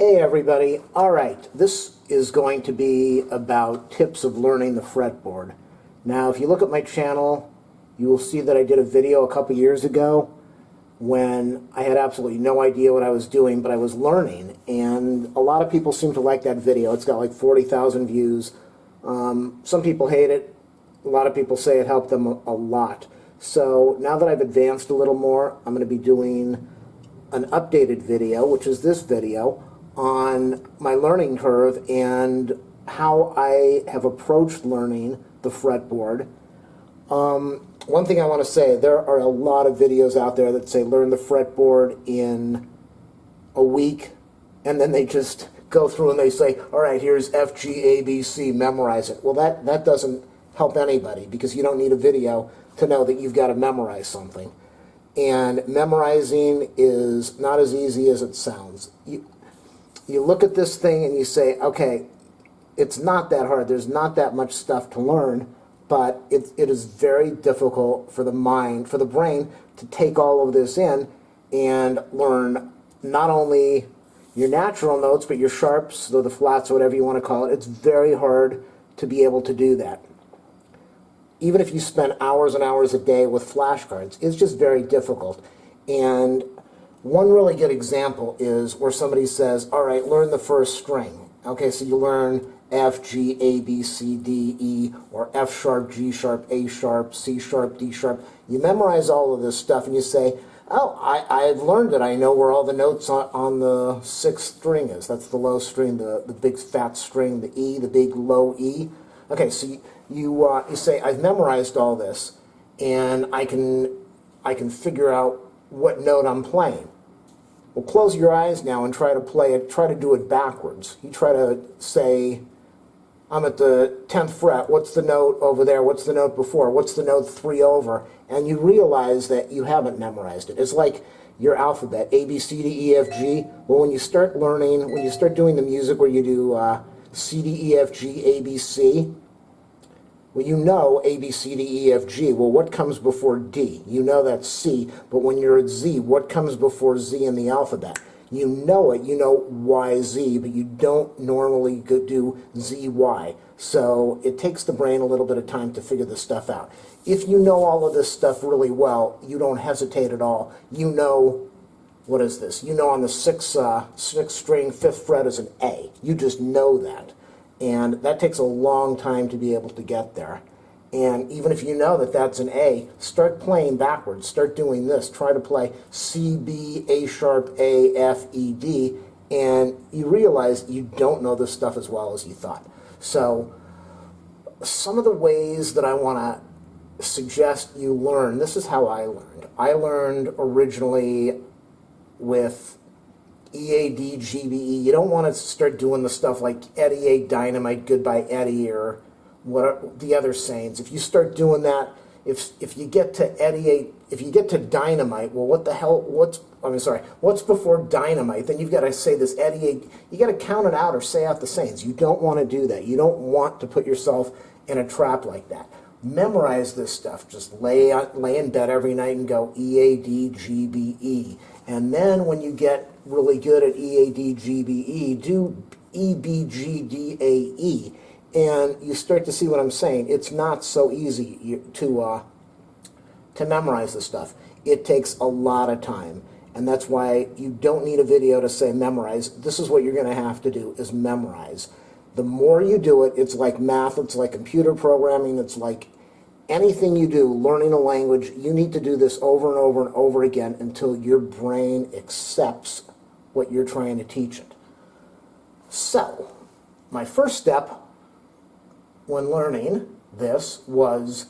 Hey everybody, alright, this is going to be about tips of learning the fretboard. Now if you look at my channel, you will see that I did a video a couple years ago when I had absolutely no idea what I was doing, but I was learning, and a lot of people seem to like that video. It's got like 40,000 views. Some people hate it, a lot of people say it helped them a lot. So now that I've advanced a little more, I'm going to be doing an updated video, which is this video, on my learning curve and how I have approached learning the fretboard. One thing I want to say, there are a lot of videos out there that say learn the fretboard in a week, and then they just go through and they say, all right, here's F, G, A, B, C, memorize it. Well, that doesn't help anybody, because you don't need a video to know that you've got to memorize something. And memorizing is not as easy as it sounds. You look at this thing and you say, okay, it's not that hard. There's not that much stuff to learn, but it is very difficult for the mind, for the brain, to take all of this in and learn not only your natural notes, but your sharps, or the flats, or whatever you want to call it. It's very hard to be able to do that. Even if you spend hours and hours a day with flashcards, it's just very difficult. And one really good example is where somebody says, all right, learn the first string. Okay, so you learn F, G, A, B, C, D, E, or F sharp, G sharp, A sharp, C sharp, D sharp. You memorize all of this stuff and you say, oh, I've learned it. I know where all the notes on the sixth string is. That's the low string, the big fat string, the E, the big low E. Okay, so you say, I've memorized all this, and I can figure out what note I'm playing. Well, close your eyes now and try to play it. Try to do it backwards. You try to say, I'm at the 10th fret. What's the note over there? What's the note before? What's the note 3 over? And you realize that you haven't memorized it. It's like your alphabet, A, B, C, D, E, F, G. Well, when you start learning, when you start doing the music where you do C, D, E, F, G, A, B, C, well, you know A, B, C, D, E, F, G. Well, what comes before D? You know that's C, but when you're at Z, what comes before Z in the alphabet? You know it, you know Y, Z, but you don't normally do Z, Y. So it takes the brain a little bit of time to figure this stuff out. If you know all of this stuff really well, you don't hesitate at all. You know, what is this? You know on the sixth string, 5th fret is an A. You just know that. And that takes a long time to be able to get there. And even if you know that that's an A, start playing backwards. Start doing this. Try to play C, B, A sharp, A, F, E, D, and you realize you don't know this stuff as well as you thought. So some of the ways that I want to suggest you learn, this is how I learned. I learned originally with E, A, D, G, B, E. You don't want to start doing the stuff like Eddie, A, Dynamite, Goodbye, Eddie, or what the other sayings. If you start doing that, if you get to Eddie, A, if you get to Dynamite, well, what the hell, what's before Dynamite? Then you've got to say this Eddie, A, you got to count it out or say out the sayings. You don't want to do that. You don't want to put yourself in a trap like that. Memorize this stuff. Just lay in bed every night and go E, A, D, G, B, E. And then when you get really good at E, A, D, G, B, E, do E, B, G, D, A, E. And you start to see what I'm saying. It's not so easy to memorize this stuff. It takes a lot of time. And that's why you don't need a video to say memorize. This is what you're going to have to do, is memorize. The more you do it, it's like math, it's like computer programming, it's like anything you do, learning a language, you need to do this over and over and over again until your brain accepts what you're trying to teach it. So, my first step when learning this was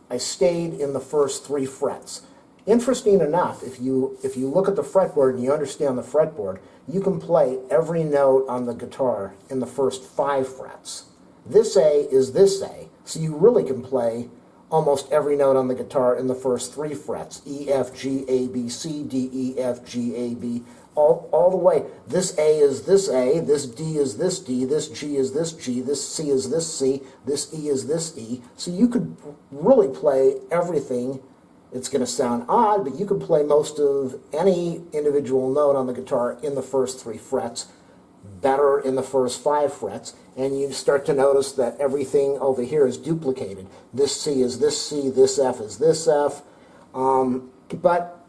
I stayed in the first 3 frets. Interesting enough, if you look at the fretboard and you understand the fretboard, you can play every note on the guitar in the first 5 frets. This A is this A, so you really can play almost every note on the guitar in the first 3 frets. E, F, G, A, B, C, D, E, F, G, A, B, all the way. This A is this A, this D is this D, this G is this G, this C is this C, this E is this E. So you could really play everything. It's going to sound odd, but you could play most of any individual note on the guitar in the first 3 frets better in the first 5 frets, and you start to notice that everything over here is duplicated. This C is this C, this F is this F, but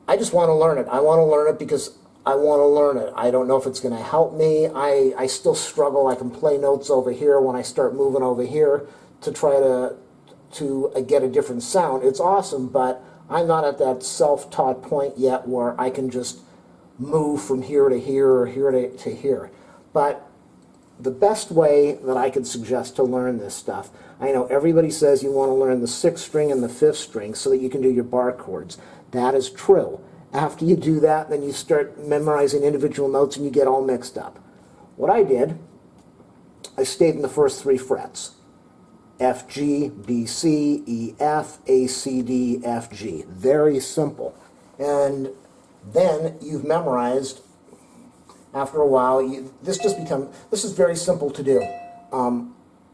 I just want to learn it. I want to learn it because I want to learn it. I don't know if it's going to help me. I still struggle. I can play notes over here when I start moving over here to try to get a different sound. It's awesome, but I'm not at that self-taught point yet where I can just move from here to here or here to here. But the best way that I could suggest to learn this stuff, I know everybody says you want to learn the 6th string and the 5th string so that you can do your bar chords. That is true. After you do that, then you start memorizing individual notes and you get all mixed up. What I did, I stayed in the first 3 frets. F, G, B, C, E, F, A, C, D, F, G. Very simple. And then you've memorized, after a while, this is very simple to do.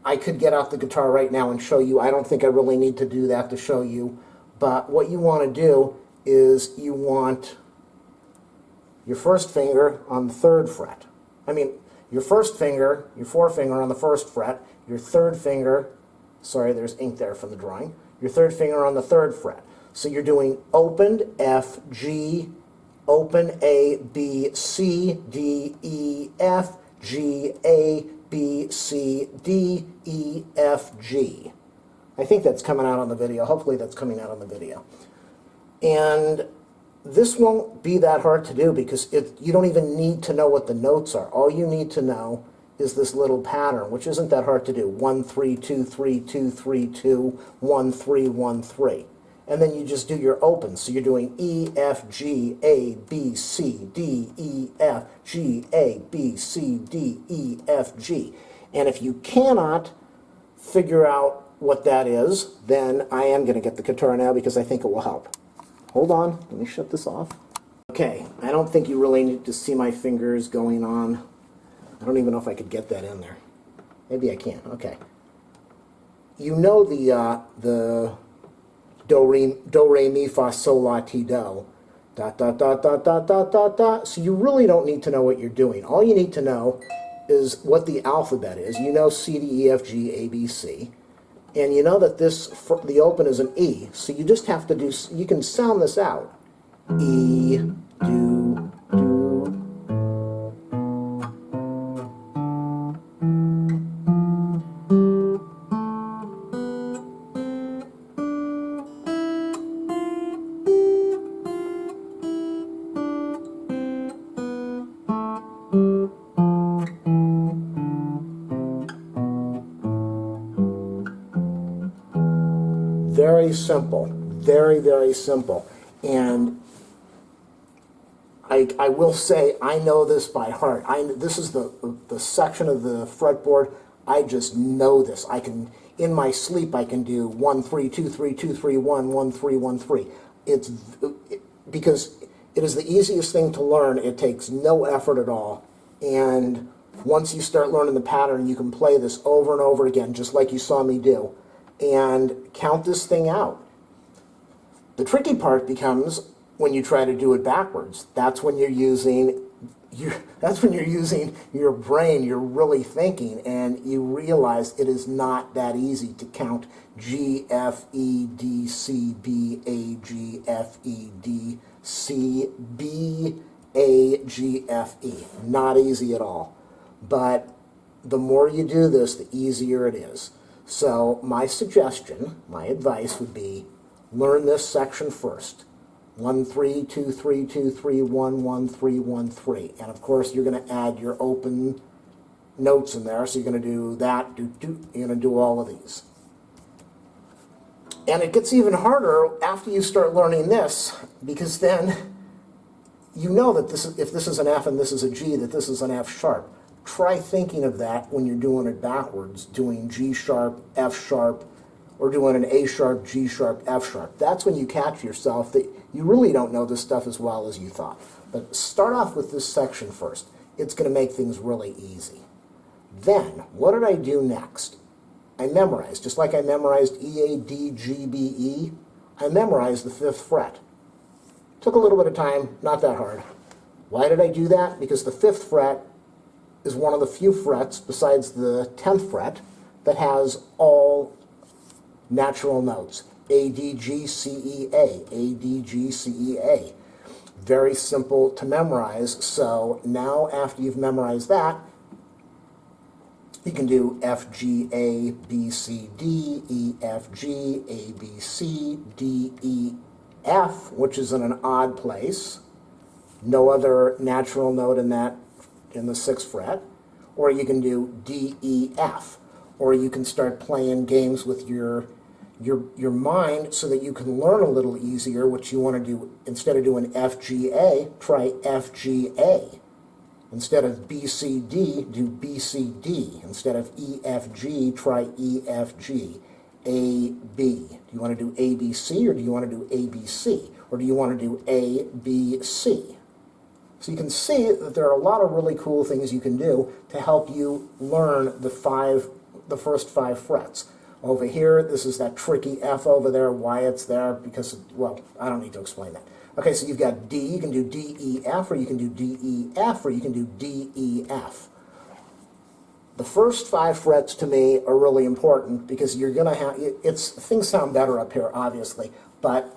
I could get out the guitar right now and show you. I don't think I really need to do that to show you. But what you want to do is you want your first finger on the 3rd fret. I mean, your first finger, your forefinger on the 1st fret, your 3rd finger, sorry, there's ink there from the drawing, your 3rd finger on the 3rd fret. So you're doing opened F, G, open A, B, C, D, E, F, G, A, B, C, D, E, F, G. I think that's coming out on the video. Hopefully that's coming out on the video. And this won't be that hard to do because you don't even need to know what the notes are. All you need to know is this little pattern, which isn't that hard to do. 1, 3, 2, 3, 2, 3, 2, 1, 3, 1, 3. And then you just do your opens. So you're doing E, F, G, A, B, C, D, E, F, G, A, B, C, D, E, F, G. And if you cannot figure out what that is, then I am going to get the guitar now because I think it will help. Hold on, let me shut this off. Okay, I don't think you really need to see my fingers going on. I don't even know if I could get that in there. Maybe I can, okay. You know the do, re, mi, fa, sol, la, ti, do. Dot, dot, dot, dot, dot, dot, dot, dot. So you really don't need to know what you're doing. All you need to know is what the alphabet is. You know C, D, E, F, G, A, B, C. And you know that the open is an E. So you just have to do, you can sound this out. E, do, do. Very simple, very, very simple. And I will say I know this by heart. This is the section of the fretboard. I just know this. I can, in my sleep, I can do 1, 3, 2, 3, 2, 3, 1, 1, 3, 1, 3. Because it is the easiest thing to learn. It takes no effort at all. And once you start learning the pattern, you can play this over and over again, just like you saw me do, and count this thing out. The tricky part becomes when you try to do it backwards. That's when you're using your brain. You're really thinking, and you realize it is not that easy to count G, F, E, D, C, B, A, G, F, E, D, C, B, A, G, F, E. Not easy at all. But the more you do this, the easier it is. So my suggestion, my advice would be, learn this section first. 1, 3, 2, 3, 2, 3, 1, 1, 3, 1, 3. And of course you're going to add your open notes in there. So you're going to do that, you're going to do all of these. And it gets even harder after you start learning this, because then you know that if this is an F and this is a G, that this is an F sharp. Try thinking of that when you're doing it backwards, doing G sharp, F sharp, or doing an A sharp, G sharp, F sharp. That's when you catch yourself that you really don't know this stuff as well as you thought. But start off with this section first. It's going to make things really easy. Then, what did I do next? I memorized, just like I memorized E, A, D, G, B, E, I memorized the 5th fret. Took a little bit of time, not that hard. Why did I do that? Because the 5th fret is one of the few frets besides the 10th fret that has all natural notes. A, D, G, C, E, A. A, D, G, C, E, A. Very simple to memorize. So now after you've memorized that, you can do F, G, A, B, C, D, E, F, G, A, B, C, D, E, F, which is in an odd place. No other natural note in that, in the 6th fret. Or you can do D, E, F. Or you can start playing games with your mind so that you can learn a little easier what you want to do. Instead of doing F, G, A, try F, G, A. Instead of B, C, D, do B, C, D. Instead of E, F, G, try E, F, G. A, B. Do you want to do A, B, C, or do you want to do A, B, C? Or do you want to do A, B, C? So you can see that there are a lot of really cool things you can do to help you learn the first 5 frets. Over here, this is that tricky F over there, why it's there, because, well, I don't need to explain that. Okay, so you've got D, you can do D, E, F, or you can do D, E, F, or you can do D, E, F. The first 5 frets to me are really important because you're going to have, things sound better up here, obviously, but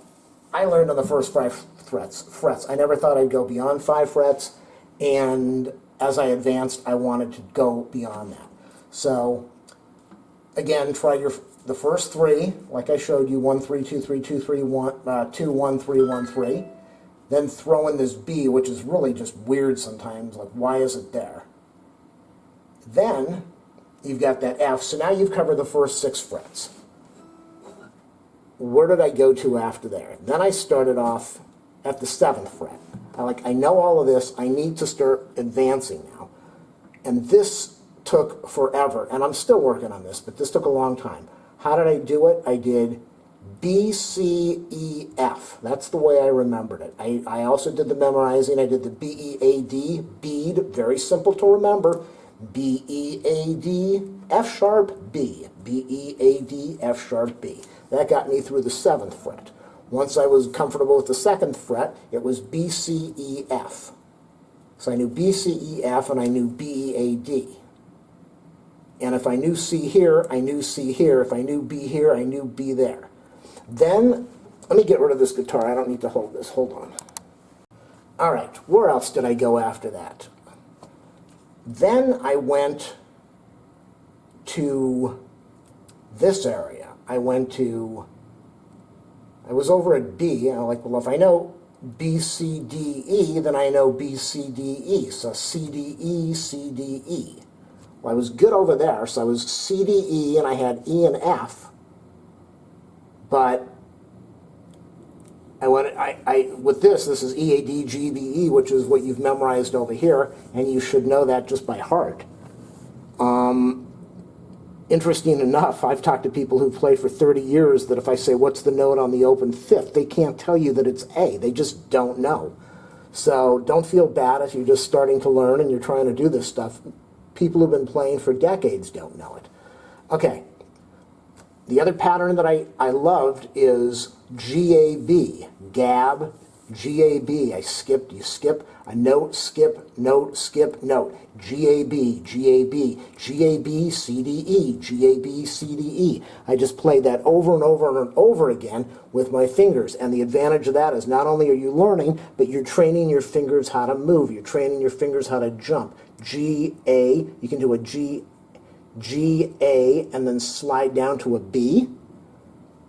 I learned on the first 5 frets. I never thought I'd go beyond 5 frets, and as I advanced, I wanted to go beyond that. So, again, try the first 3, like I showed you, 1, 3, 2, 3, 2, 3, 1, 2, 1, 3, 1, 3. Then throw in this B, which is really just weird sometimes, like why is it there? Then you've got that F, so now you've covered the first 6 frets. Where did I go to after there? Then I started off at the 7th fret. I know all of this, I need to start advancing now. And this took forever, and I'm still working on this, but this took a long time. How did I do it? I did B, C, E, F. That's the way I remembered it. I also did the memorizing. I did the B, E, A, D, bead, very simple to remember. B, E, A, D, F sharp, B. B, E, A, D, F sharp, B. That got me through the 7th fret. Once I was comfortable with the 2nd fret, it was B, C, E, F. So I knew B, C, E, F, and I knew B, E, A, D. And if I knew C here, I knew C here. If I knew B here, I knew B there. Then, let me get rid of this guitar. I don't need to hold this. Hold on. All right, where else did I go after that? Then I went to this area. I was over at B, and I'm like, well, if I know B, C, D, E, then I know B, C, D, E. So C, D, E, C, D, E. Well, I was good over there, so I was C, D, E, and I had E and F. But with this is E, A, D, G, B, E, which is what you've memorized over here, and you should know that just by heart. Interesting enough, I've talked to people who play for 30 years that if I say, what's the note on the open 5th, they can't tell you that it's A. They just don't know. So don't feel bad if you're just starting to learn and you're trying to do this stuff. People who've been playing for decades don't know it. Okay. The other pattern that I loved is GAB, gab, GAB. You skip a note, skip, note, GAB, GAB, GAB, CDE, GAB, CDE. I just play that over and over and over again with my fingers. And the advantage of that is not only are you learning, but you're training your fingers how to move. You're training your fingers how to jump. G, A, you can do a G, A, and then slide down to a B,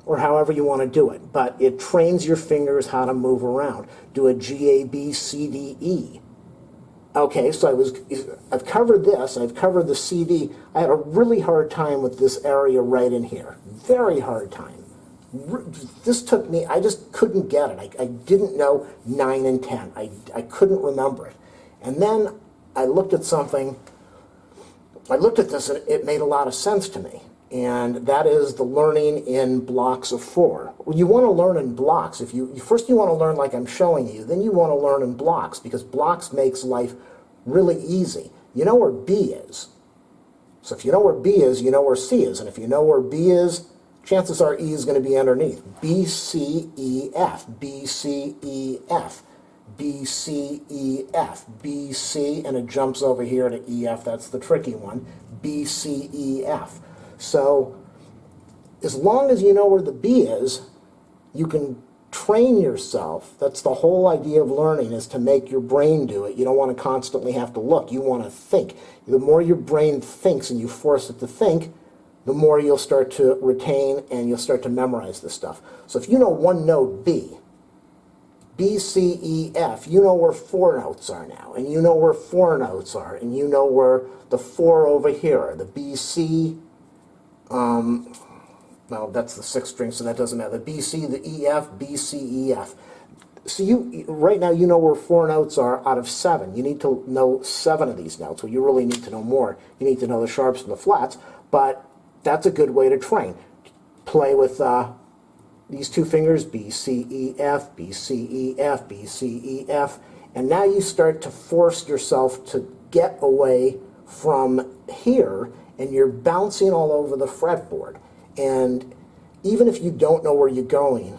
or however you want to do it. But it trains your fingers how to move around. Do a G, A, B, C, D, E. Okay, so I've covered this. I've covered the C, D. I had a really hard time with this area right in here. Very hard time. This took me, I just couldn't get it. I didn't know 9 and 10. I couldn't remember it. And then I looked at something, I looked at this and it made a lot of sense to me. And that is the learning in blocks of 4. Well, you want to learn in blocks. First you want to learn like I'm showing you, then you want to learn in blocks, because blocks makes life really easy. You know where B is. So if you know where B is, you know where C is. And if you know where B is, chances are E is going to be underneath. B, C, E, F. B, C, E, F. B, C, E, F. B, C, and it jumps over here to E, F. That's the tricky one. B, C, E, F. So as long as you know where the B is, you can train yourself. That's the whole idea of learning, is to make your brain do it. You don't want to constantly have to look. You want to think. The more your brain thinks and you force it to think, the more you'll start to retain and you'll start to memorize this stuff. So if you know one note B, B, C, E, F, you know where 4 notes are now, and you know where 4 notes are, and you know where the 4 over here are, the B, C, well, that's the 6th string, so that doesn't matter. The B, C, the E, F, B, C, E, F. So right now you know where 4 notes are out of 7. You need to know 7 of these notes. Well, you really need to know more. You need to know the sharps and the flats, but that's a good way to train. Play with these 2 fingers, B, C, E, F, B, C, E, F, B, C, E, F, and now you start to force yourself to get away from here, and you're bouncing all over the fretboard. And even if you don't know where you're going,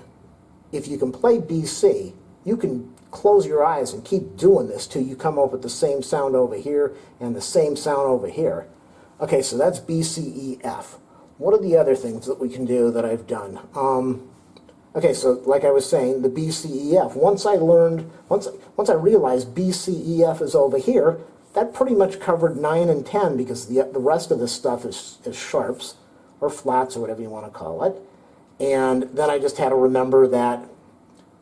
if you can play B, C, you can close your eyes and keep doing this till you come up with the same sound over here and the same sound over here. Okay, so that's B, C, E, F. What are the other things that we can do that I've done? Okay, so like I was saying, the B, C, E, F. Once I realized B, C, E, F is over here, that pretty much covered 9 and 10, because the rest of this stuff is sharps or flats or whatever you want to call it. And then I just had to remember that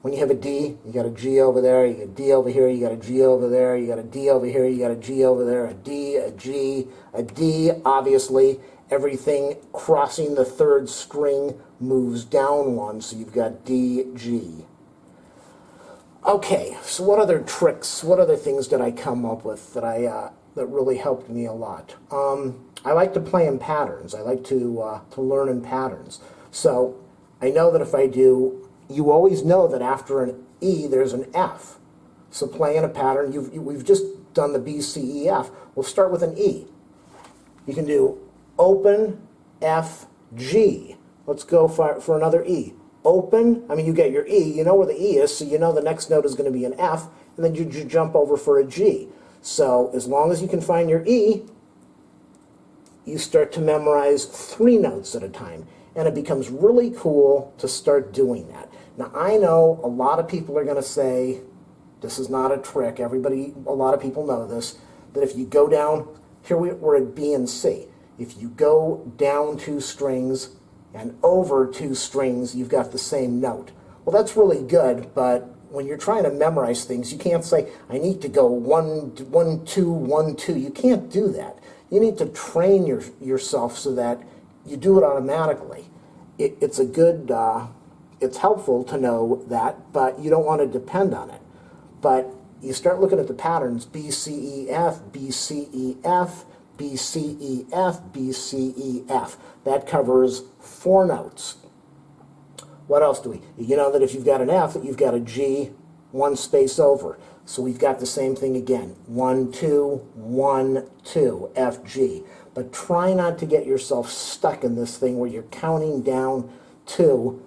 when you have a D, you got a G over there, you got a D over here, you got a G over there, you got a D over here, you got a G over there, a D, a G, a D, obviously. Everything crossing the 3rd string moves down 1, so you've got D, G. Okay, so what other tricks, what other things did I come up with that that really helped me a lot? I like to play in patterns. I like to learn in patterns. So I know that if I do, you always know that after an E, there's an F. So playing a pattern, we've just done the B, C, E, F. We'll start with an E. You can do open, F, G. Let's go for another E. Open, I mean, you get your E, you know where the E is, so you know the next note is going to be an F, and then you jump over for a G. So as long as you can find your E, you start to memorize 3 notes at a time. And it becomes really cool to start doing that. Now, I know a lot of people are going to say, this is not a trick. A lot of people know this, that if you go down, here we're at B and C. If you go down 2 strings and over 2 strings, you've got the same note. Well, that's really good, but when you're trying to memorize things, you can't say, I need to go 1, 1, 2, 1, 2. You can't do that. You need to train yourself so that you do it automatically. It's a good, it's helpful to know that, but you don't want to depend on it. But you start looking at the patterns, B, C, E, F, B, C, E, F, B, C, E, F, B, C, E, F. That covers 4 notes. What else do we? You know that if you've got an F, that you've got a G 1 space over. So we've got the same thing again. 1, 2, 1, 2, F, G. But try not to get yourself stuck in this thing where you're counting down 2.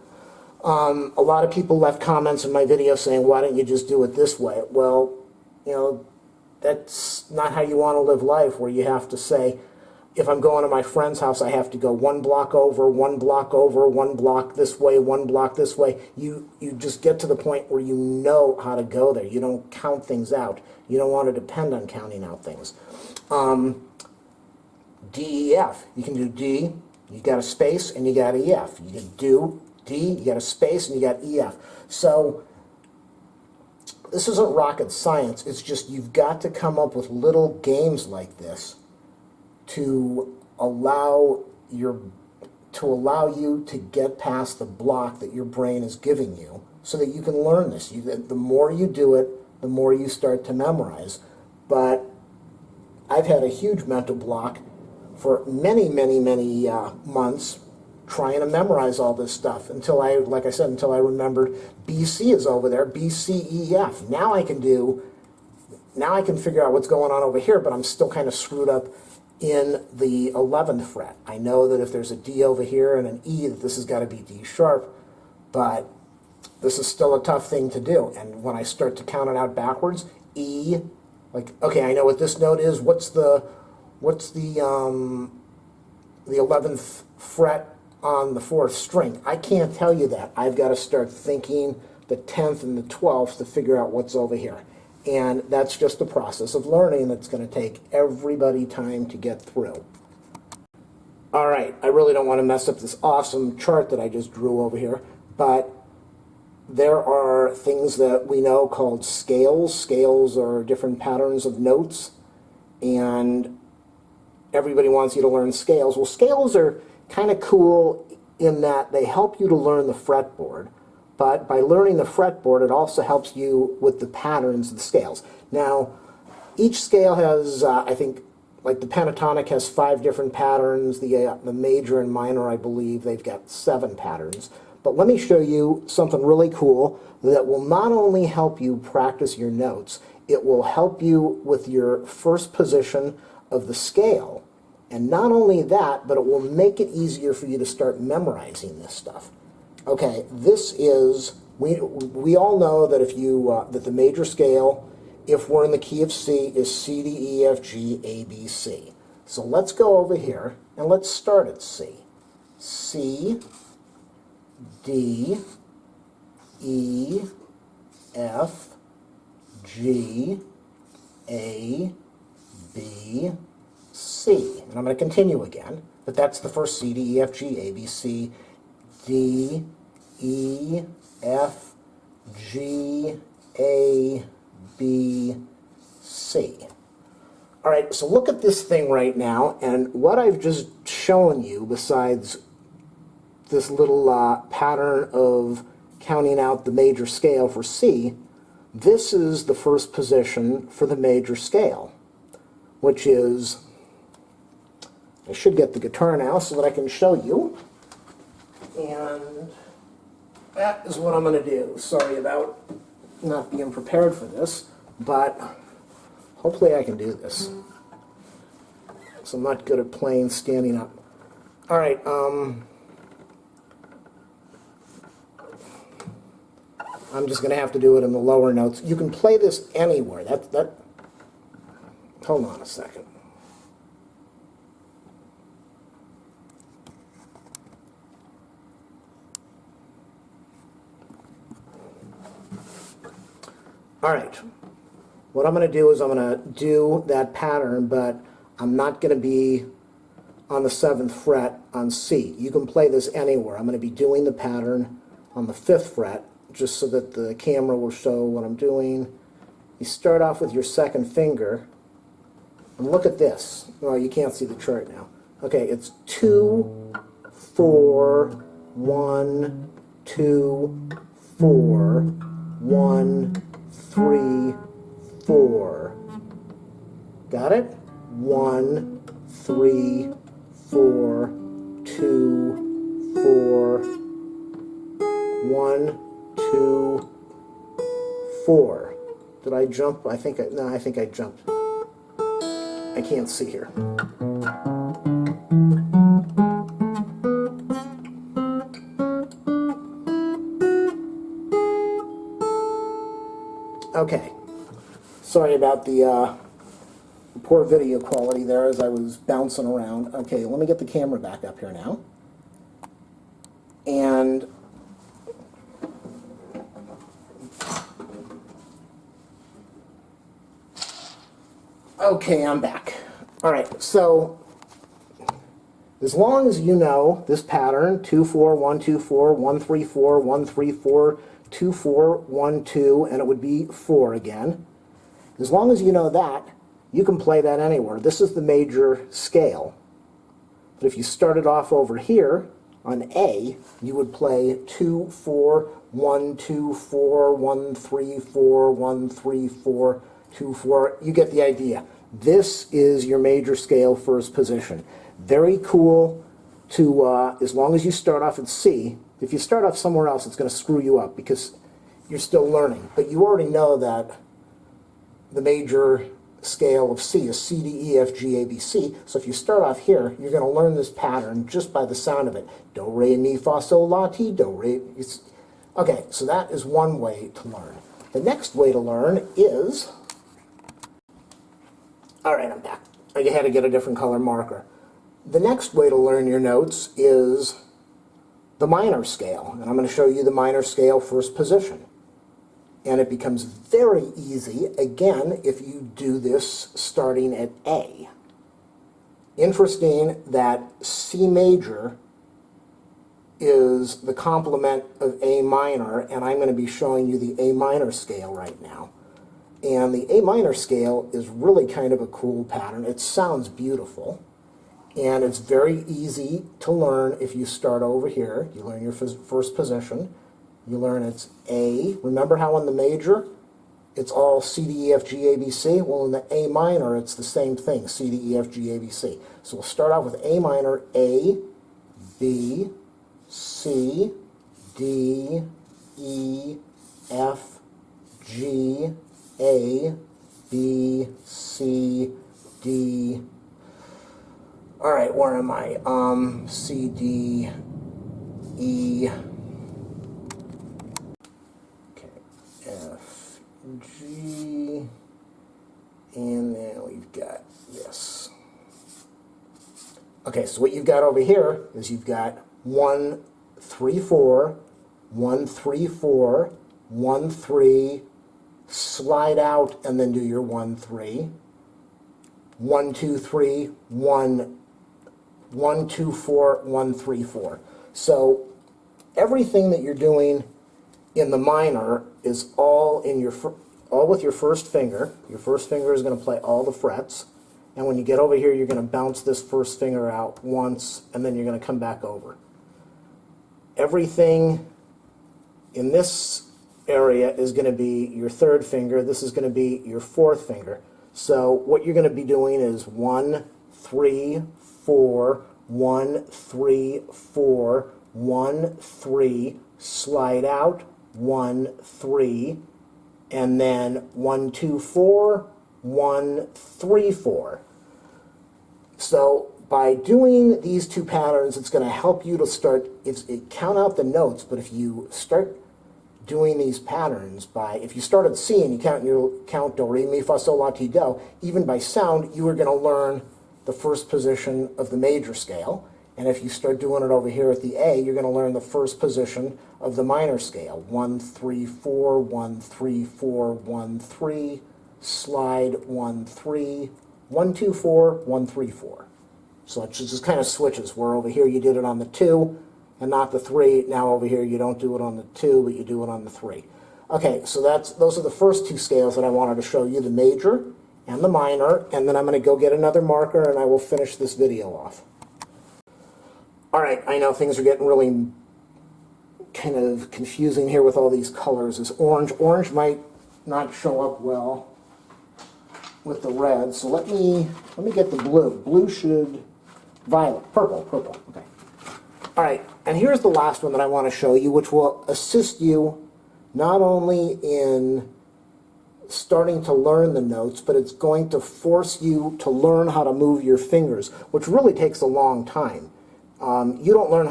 A lot of people left comments in my video saying, why don't you just do it this way? Well, you know, that's not how you want to live life, where you have to say, if I'm going to my friend's house, I have to go 1 block over, 1 block over, 1 block this way, 1 block this way. You just get to the point where you know how to go there. You don't count things out. You don't want to depend on counting out things. D, E, F. You can do D, you got a space, and you got E, F. You can do D, you got a space, and you got E, F. So this isn't rocket science. It's just you've got to come up with little games like this to allow you to get past the block that your brain is giving you so that you can learn this. The more you do it, the more you start to memorize. But I've had a huge mental block for many, many, many months trying to memorize all this stuff until like I said, until I remembered BC is over there, B, C, E, F. Now I can figure out what's going on over here, but I'm still kind of screwed up in the 11th fret. I know that if there's a D over here and an E, that this has got to be D sharp, but this is still a tough thing to do. And when I start to count it out backwards, E, like, okay, I know what this note is. What's the 11th fret on the 4th string? I can't tell you that. I've got to start thinking the 10th and the 12th to figure out what's over here. And that's just a process of learning that's going to take everybody time to get through. All right, I really don't want to mess up this awesome chart that I just drew over here, but there are things that we know called scales. Scales are different patterns of notes, and everybody wants you to learn scales. Well, scales are kind of cool in that they help you to learn the fretboard, but by learning the fretboard, it also helps you with the patterns of the scales. Now, each scale has, I think, like the pentatonic has 5 different patterns. The major and minor, I believe, they've got 7 patterns. But let me show you something really cool that will not only help you practice your notes, it will help you with your first position of the scale. And not only that, but it will make it easier for you to start memorizing this stuff. Okay, this is, we all know that if you, that the major scale, if we're in the key of C, is C, D, E, F, G, A, B, C. So let's go over here and let's start at C. C, D, E, F, G, A, B, C. And I'm going to continue again, but that's the first C, D, E, F, G, A, B, C, D, E, F, G, A, B, C. All right, so look at this thing right now, and what I've just shown you, besides this little pattern of counting out the major scale for C, this is the first position for the major scale, which is, I should get the guitar now so that I can show you, and that is what I'm going to do. Sorry about not being prepared for this, but hopefully I can do this. So I'm not good at playing standing up. All right, I'm just going to have to do it in the lower notes. You can play this anywhere. Hold on a second. All right, what I'm going to do is I'm going to do that pattern, but I'm not going to be on the 7th fret on C. You can play this anywhere. I'm going to be doing the pattern on the 5th fret, just so that the camera will show what I'm doing. You start off with your 2nd finger, and look at this. Well, you can't see the chart now. Okay, it's 2, 4, 1, 2, 4, 1, 3, 4. Got it? 1, 3, 4, 2, 4, 1, 2, 4. Did I jump? I think I jumped. I can't see here. Okay. Sorry about the poor video quality there as I was bouncing around. Okay, let me get the camera back up here now. And okay, I'm back. All right, so as long as you know this pattern, 2, 4, 1, 2, 4, 1, 3, 4, 1, 3, 4, 2, 4, 1, 2, and it would be 4 again. As long as you know that, you can play that anywhere. This is the major scale. But if you started off over here on A, you would play 2, 4, 1, 2, 4, 1, 3, 4, 1, 3, 4, 2, 4. You get the idea. This is your major scale first position. Very cool to, as long as you start off at C. If you start off somewhere else, it's going to screw you up because you're still learning. But you already know that the major scale of C is C, D, E, F, G, A, B, C. So if you start off here, you're going to learn this pattern just by the sound of it. Do, re, mi, fa, sol, la, ti, do, re. Okay, so that is one way to learn. The next way to learn is, all right, I'm back. I had to get a different color marker. The next way to learn your notes is the minor scale, and I'm going to show you the minor scale first position. And it becomes very easy, again, if you do this starting at A. Interesting that C major is the complement of A minor, and I'm going to be showing you the A minor scale right now. And the A minor scale is really kind of a cool pattern. It sounds beautiful, and it's very easy to learn if you start over here. You learn your first position. You learn it's A. Remember how in the major it's all C, D, E, F, G, A, B, C? Well, in the A minor, it's the same thing, C, D, E, F, G, A, B, C. So we'll start out with A minor, A, B, C, D, E, F, G, A, B, C, D. All right, where am I? C, D, E, F, G, and then we've got this. Okay, so what you've got over here is you've got 1, 3, 4, 1, 3, 4, 1, 3, slide out and then do your 1, 3, 1, 2, 3, 1, 1, 2, 4, 1, 3, 4. So everything that you're doing in the minor is all in your all with your first finger. Your first finger is going to play all the frets, and when you get over here, you're going to bounce this first finger out once, and then you're going to come back over. Everything in this area is going to be your third finger. This is going to be your fourth finger. So what you're going to be doing is 1, 3, 4, 1, 3, 4, 1, 3, slide out, 1, 3, and then 1, 2, 4, 1, 3, 4. So by doing these two patterns, it's going to help you to start, count out the notes, but if you start doing these patterns if you start at C and you count do, re, mi, fa, sol, la, ti, do, even by sound, you are going to learn the first position of the major scale. And if you start doing it over here at the A, you're going to learn the first position of the minor scale. 1, 3, 4, 1, 3, 4, 1, 3, slide, 1, 3, 1, 2, 4, 1, 3, 4. So it just kind of switches, where over here you did it on the 2 and not the 3. Now over here you don't do it on the 2, but you do it on the 3. Okay, so those are the first two scales that I wanted to show you, the major and the minor, and then I'm going to go get another marker and I will finish this video off. All right, I know things are getting really kind of confusing here with all these colors. This orange. Orange might not show up well with the red, so let me get the blue. Blue should, violet, purple, okay. All right, and here's the last one that I want to show you, which will assist you not only in starting to learn the notes, but it's going to force you to learn how to move your fingers, which really takes a long time. You don't learn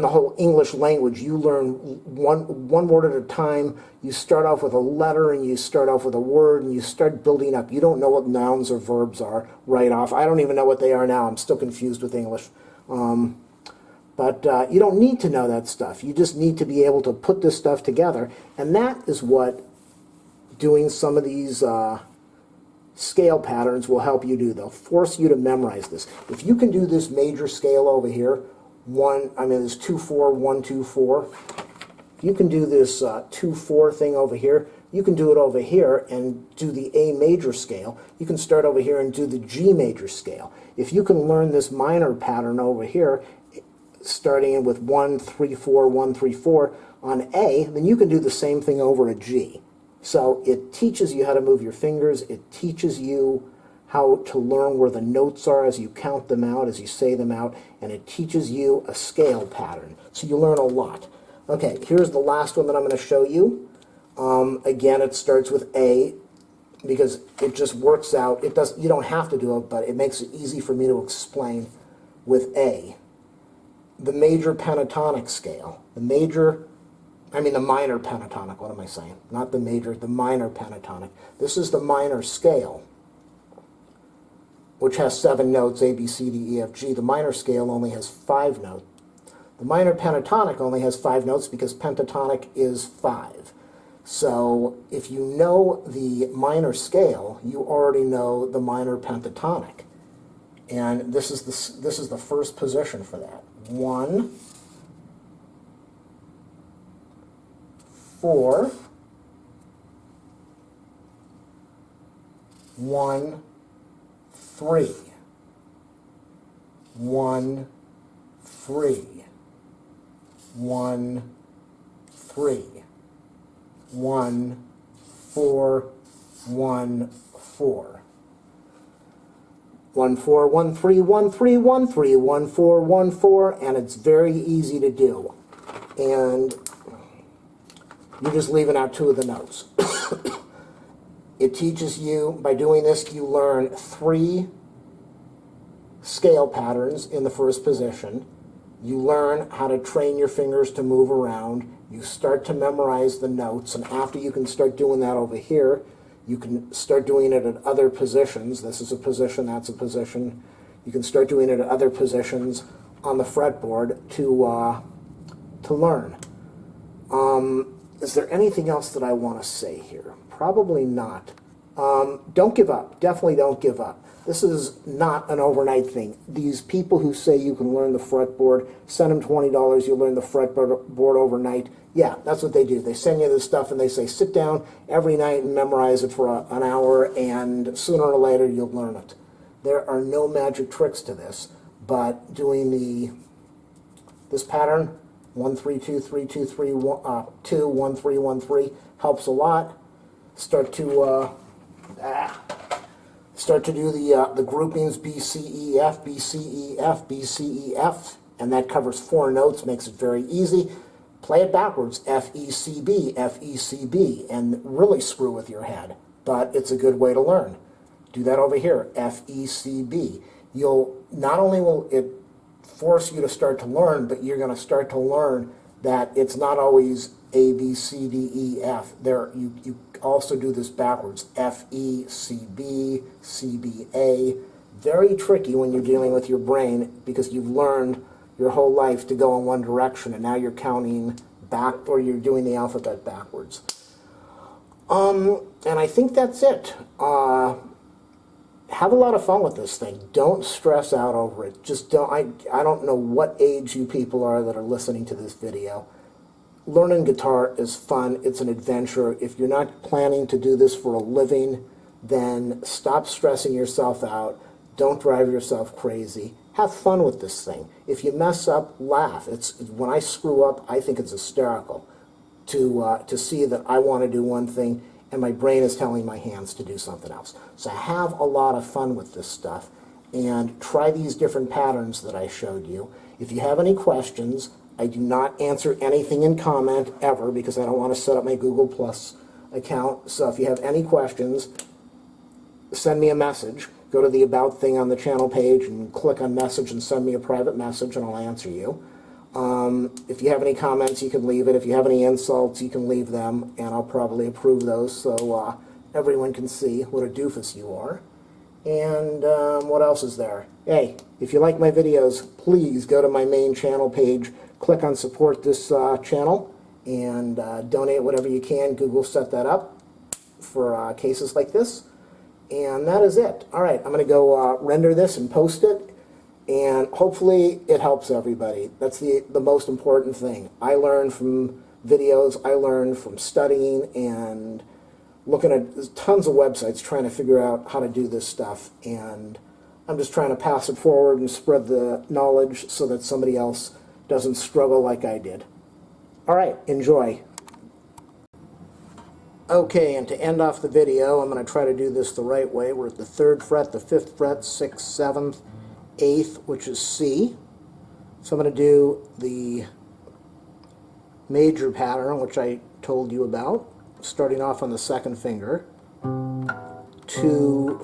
the whole English language. You learn one word at a time. You start off with a letter and you start off with a word and you start building up. You don't know what nouns or verbs are right off. I don't even know what they are now. I'm still confused with English. But you don't need to know that stuff. You just need to be able to put this stuff together. And that is what doing some of these scale patterns will help you do. They'll force you to memorize this. If you can do this major scale over here, there's 2, 4, 1, 2, 4. If you can do this 2, 4 thing over here, you can do it over here and do the A major scale. You can start over here and do the G major scale. If you can learn this minor pattern over here, starting with 1, 3, 4, 1, 3, 4 on A, then you can do the same thing over a G. So it teaches you how to move your fingers. It teaches you how to learn where the notes are as you count them out, as you say them out, and it teaches you a scale pattern. So you learn a lot. Okay, here's the last one that I'm going to show you. Again, it starts with A because it just works out. You don't have to do it, but it makes it easy for me to explain with A. the major pentatonic scale. The minor pentatonic, what am I saying? Not the major, the minor pentatonic. This is the minor scale, which has 7 notes, A, B, C, D, E, F, G. The minor scale only has 5 notes. The minor pentatonic only has 5 notes because pentatonic is 5. So if you know the minor scale, you already know the minor pentatonic. And this is the first position for that. 1, 4, 1, 3, 1, 3, 1, 3, 1, 4, 1, 4. 1, 4, 1, 3, 1, 3, 1, 3, 1, 4, 1, 4, and it's very easy to do. And you're just leaving out 2 of the notes. It teaches you, by doing this, you learn 3 scale patterns in the first position. You learn how to train your fingers to move around. You start to memorize the notes, and after you can start doing that over here, you can start doing it at other positions. This is a position, that's a position. You can start doing it at other positions on the fretboard to learn. Is there anything else that I want to say here? Probably not. Don't give up. Definitely don't give up. This is not an overnight thing. These people who say you can learn the fretboard, send them $20, you'll learn the fretboard overnight. Yeah, that's what they do. They send you this stuff and they say, sit down every night and memorize it for an hour, and sooner or later you'll learn it. There are no magic tricks to this, but doing this pattern, 1, 3, 2, 3, 2, 3, 1, 2, 1, 3, 1, 3, helps a lot. Start to do the groupings B, C, E, F, B, C, E, F, B, C, E, F, and that covers 4 notes, makes it very easy. Play it backwards, F, E, C, B, F, E, C, B, and really screw with your head, but it's a good way to learn. Do that over here, F, E, C, B. Not only will it force you to start to learn, but you're going to start to learn that it's not always A, B, C, D, E, F. You also do this backwards, F, E, C, B, C, B, A. Very tricky when you're dealing with your brain because you've learned your whole life to go in one direction, and now you're counting back, or you're doing the alphabet backwards. And I think that's it. Have a lot of fun with this thing. Don't stress out over it. Just don't. I don't know what age you people are that are listening to this video. Learning guitar is fun. It's an adventure. If you're not planning to do this for a living, then stop stressing yourself out. Don't drive yourself crazy. Have fun with this thing. If you mess up, laugh. When I screw up, I think it's hysterical to see that I want to do one thing and my brain is telling my hands to do something else. So have a lot of fun with this stuff and try these different patterns that I showed you. If you have any questions, I do not answer anything in comment ever because I don't want to set up my Google Plus account. So if you have any questions, send me a message. Go to the About thing on the channel page and click on Message and send me a private message and I'll answer you. If you have any comments, you can leave it. If you have any insults, you can leave them, and I'll probably approve those so everyone can see what a doofus you are. And what else is there? Hey, if you like my videos, please go to my main channel page, click on Support this channel, and donate whatever you can. Google set that up for cases like this. And that is it. All right, I'm going to go render this and post it. And hopefully it helps everybody. That's the most important thing. I learn from videos, I learn from studying and looking at tons of websites trying to figure out how to do this stuff. And I'm just trying to pass it forward and spread the knowledge so that somebody else doesn't struggle like I did. All right, enjoy. Okay, and to end off the video, I'm going to try to do this the right way. We're at the 3rd fret, the 5th fret, 6th, 7th, 8th, which is C. So I'm going to do the major pattern, which I told you about, starting off on the 2nd finger. 2,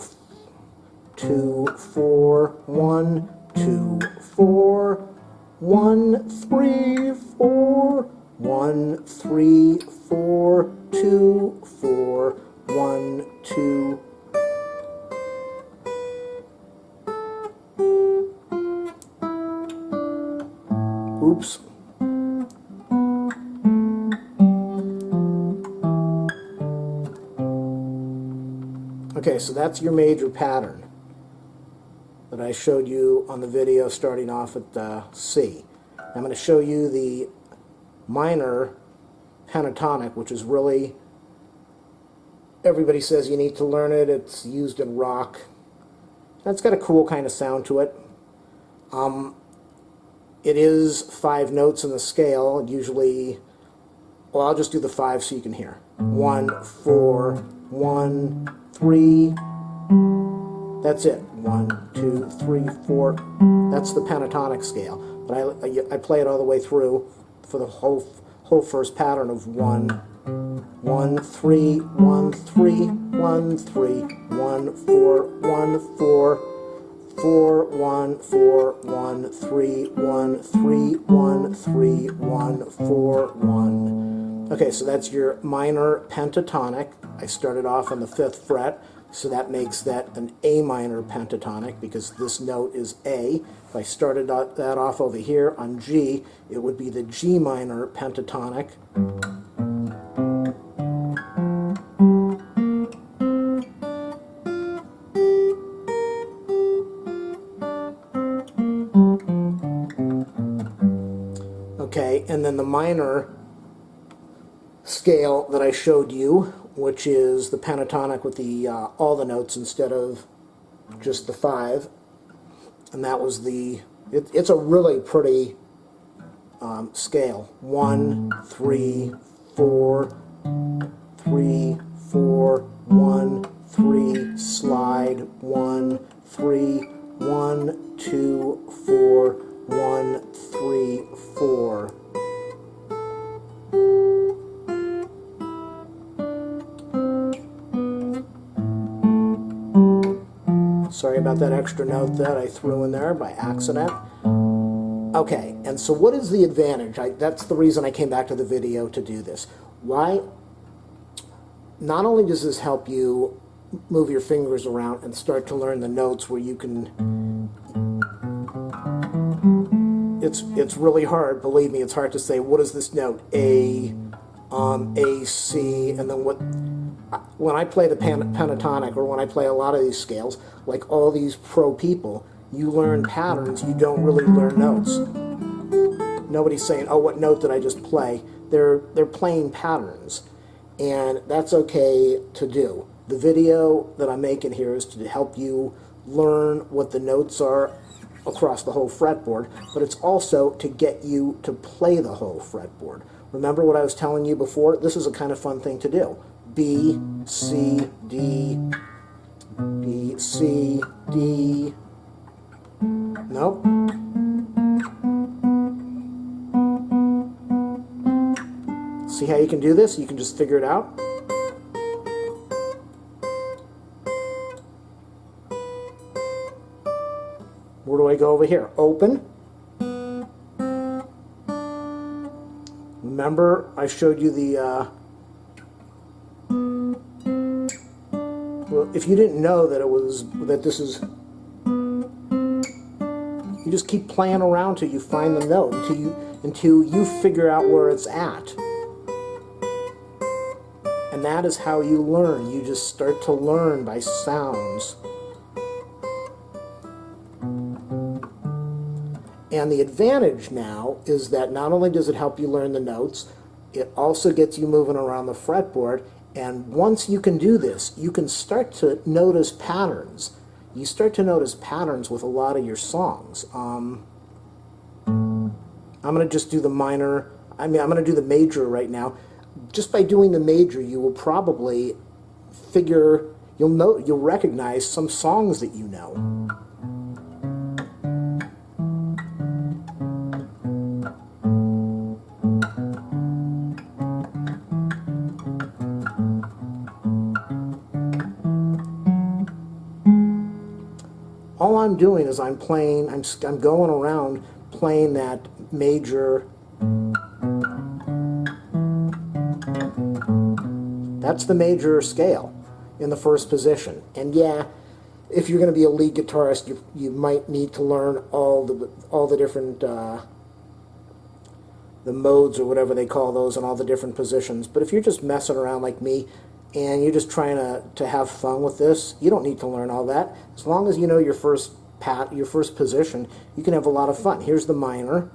2, 4, 1, 2, 4, 1, 3, 4, 1, 3, 4, 2, 4, 1, 2. Oops. Okay, so that's your major pattern that I showed you on the video starting off at C. I'm going to show you the minor pentatonic, which is really, everybody says you need to learn it. It's used in rock. It's got a cool kind of sound to it. It is 5 notes in the scale. Usually, well, I'll just do the 5 so you can hear. 1, 4, 1, 3. That's it. 1, 2, 3, 4. That's the pentatonic scale. But I play it all the way through for the whole first pattern of 1, 1, 3, 1, 3, 1, 3, 1, 4, 1, 4, 4, 1, 4, 1, 3, 1, 3, 1, 3, 1, 4, 1. Okay, so that's your minor pentatonic. I started off on the 5th fret, so that makes that an A minor pentatonic because this note is A. If I started that off over here on G, it would be the G minor pentatonic. Okay, and then the minor scale that I showed you, which is the pentatonic with the all the notes instead of just the 5, and that was the, it's a really pretty scale. 1, 3, 4, 3, 4, 1, 3, slide, 1, 3, 1, 2, 4, 1, 3, 4. Sorry about that extra note that I threw in there by accident. Okay, and so what is the advantage? That's the reason I came back to the video to do this. Why? Not only does this help you move your fingers around and start to learn the notes where you can... It's really hard, believe me, it's hard to say, what is this note? A, C, and then what... When I play the pentatonic, or when I play a lot of these scales, like all these pro people, you learn patterns, you don't really learn notes. Nobody's saying, oh, what note did I just play? They're playing patterns, and that's okay to do. The video that I'm making here is to help you learn what the notes are across the whole fretboard, but it's also to get you to play the whole fretboard. Remember what I was telling you before? This is a kind of fun thing to do. B, C, D, B, C, D. Nope. See how you can do this? You can just figure it out. Where do I go over here? Open. Remember, I showed you the... well, if you didn't know that this is... You just keep playing around till you find the note, until you figure out where it's at. And that is how you learn. You just start to learn by sounds. And the advantage now is that not only does it help you learn the notes, it also gets you moving around the fretboard. And once you can do this, you can start to notice patterns. You start to notice patterns with a lot of your songs. I'm going to just do the minor. I'm going to do the major right now. Just by doing the major, you will probably you'll recognize some songs that you know. All I'm doing is I'm going around playing that major. That's the major scale in the first position. And yeah, if you're going to be a lead guitarist, you might need to learn all the different the modes or whatever they call those and all the different positions. But if you're just messing around like me and you're just trying to have fun with this, you don't need to learn all that. As long as you know your first position, you can have a lot of fun. Here's the minor.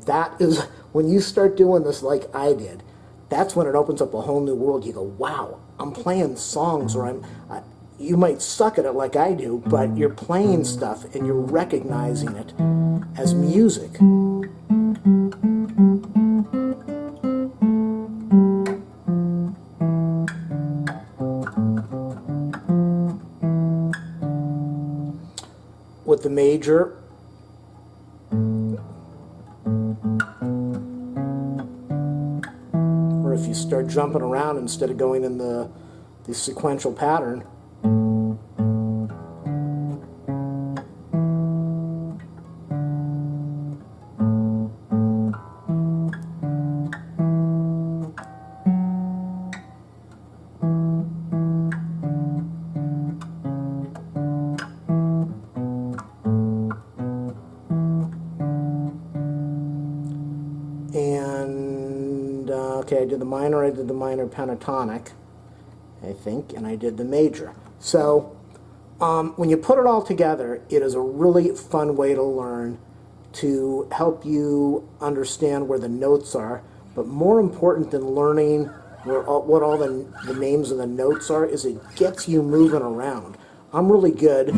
That is, when you start doing this like I did, that's when it opens up a whole new world. You go, wow, I'm playing songs, or you might suck at it like I do, but you're playing stuff and you're recognizing it as music. With the major, or if you start jumping around instead of going in the sequential pattern, and okay, I did the minor pentatonic, I think, and I did the major. So when you put it all together, it is a really fun way to learn, to help you understand where the notes are. But more important than learning what all the names of the notes are is it gets you moving around. I'm really good.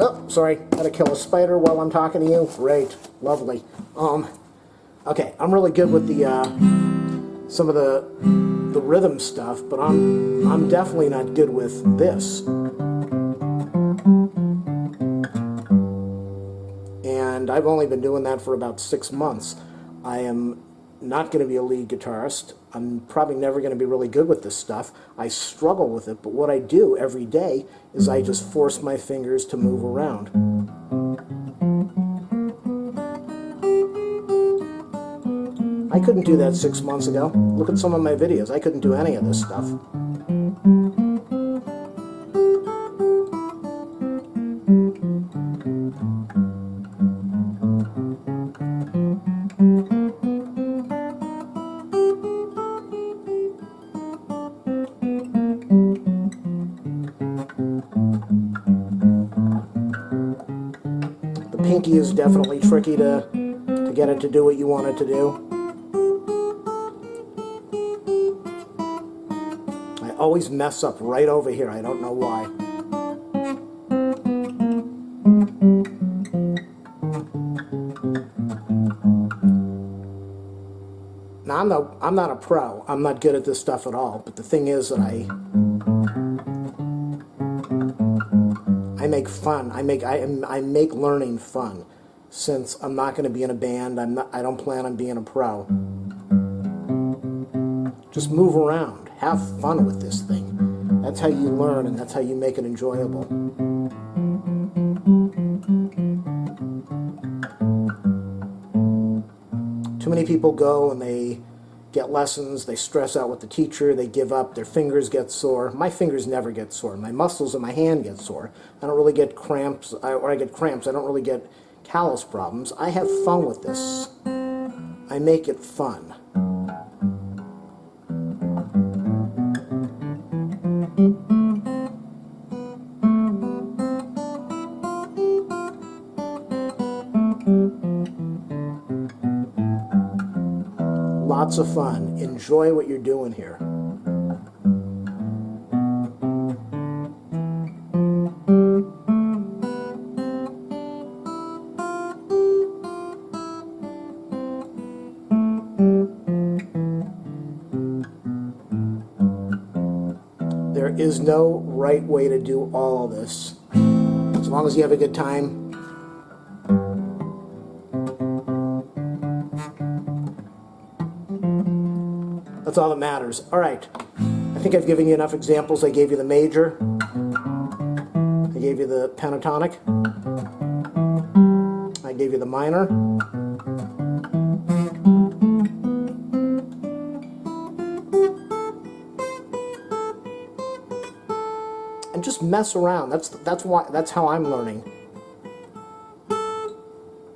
Oh, sorry, had to kill a spider while I'm talking to you. Great, lovely. Okay, I'm really good with the some of the rhythm stuff, but I'm definitely not good with this. And I've only been doing that for about 6 months. I am not going to be a lead guitarist. I'm probably never going to be really good with this stuff. I struggle with it, but what I do every day is I just force my fingers to move around. I couldn't do that 6 months ago. Look at some of my videos. I couldn't do any of this stuff. The pinky is definitely tricky to get it to do what you want it to do. I always mess up right over here. I don't know why. Now, I'm not a pro. I'm not good at this stuff at all. But the thing is that I make fun. I make learning fun. Since I'm not going to be in a band, I don't plan on being a pro. Just move around. Have fun with this thing. That's how you learn, and that's how you make it enjoyable. Too many people go and they get lessons, they stress out with the teacher, they give up, their fingers get sore. My fingers never get sore. My muscles in my hand get sore. I don't really get cramps, or I get cramps. I don't really get callus problems. I have fun with this. I make it fun. Lots of fun. Enjoy what you're doing here. is no right way to do all of this. As long as you have a good time. That's all that matters. All right. I think I've given you enough examples. I gave you the major. I gave you the pentatonic. I gave you the minor. And just mess around. That's how I'm learning.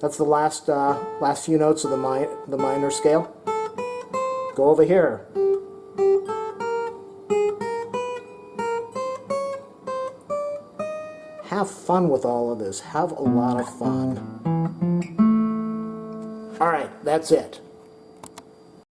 That's the last few notes of the minor scale. Go over here. Have fun with all of this. Have a lot of fun. All right, that's it.